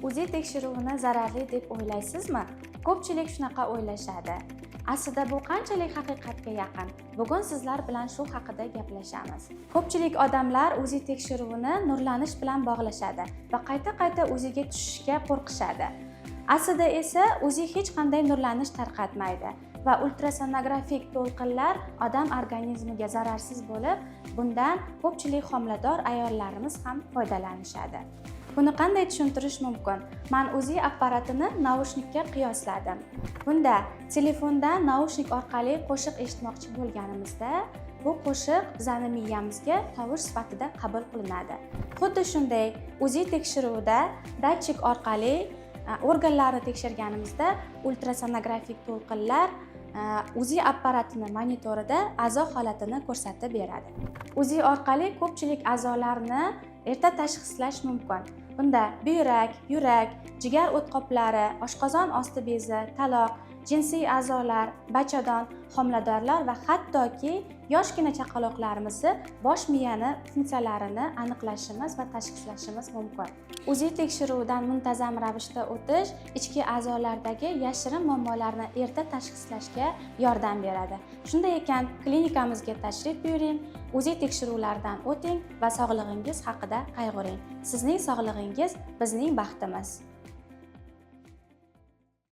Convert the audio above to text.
UZI tekshiruvini zararli deb o'ylaysizmi? Ko'pchilik shunaqa o'ylashadi. Aslida bu qanchalik haqiqatga yaqin? Bugun sizlar bilan shu haqida gaplashamiz. Ko'pchilik odamlar UZI tekshiruvini nurlanish bilan bog'lashadi va qayta-qayta UZIga tushishga qo'rqishadi. Aslida esa UZI hech qanday nurlanish tarqatmaydi va ultrasonografik to'lqinlar odam organizmiga zararsiz bo'lib, bundan ko'pchilik homilador ayollarimiz ham foydalanishadi. Buni qanday tushuntirish mumkin? Men UZI apparatini naushnikka qiyosladim. Bunda telefondan naushnik orqali qo'shiq eshitmoqchi bo'lganimizda, bu qo'shiq bizning miyamizga tovush sifatida qabul qilinadi. Xuddi shunday UZI tekshiruvida datchik orqali organlarni tekshirganimizda ultrasonografik to'lqinlar UZI apparatini monitorida a'zo holatini ko'rsatib beradi. UZI orqali ko'pchilik a'zolarni erta tashxislash mumkin. Bunda buyrak, yurak, jigar o'tqoplari, oshqozon osti bezi, taloq, jinsiy a'zolar, bachadon, homiladorlar va hattoki yoshgina chaqaloqlarimizni bosh miyani funksiyalarini aniqlashimiz va tashxislashimiz mumkin. UZI tekshiruvidan muntazam ravishda o'tish ichki a'zolardagi yashirin muammolarni erta tashxislashga yordam beradi. Shunday ekan, klinikamizga tashrif buyuring, UZI tekshiruvlaridan o'ting va sog'lig'ingiz haqida qayg'uring. Sizning sog'lig'ingiz bizning baxtimiz.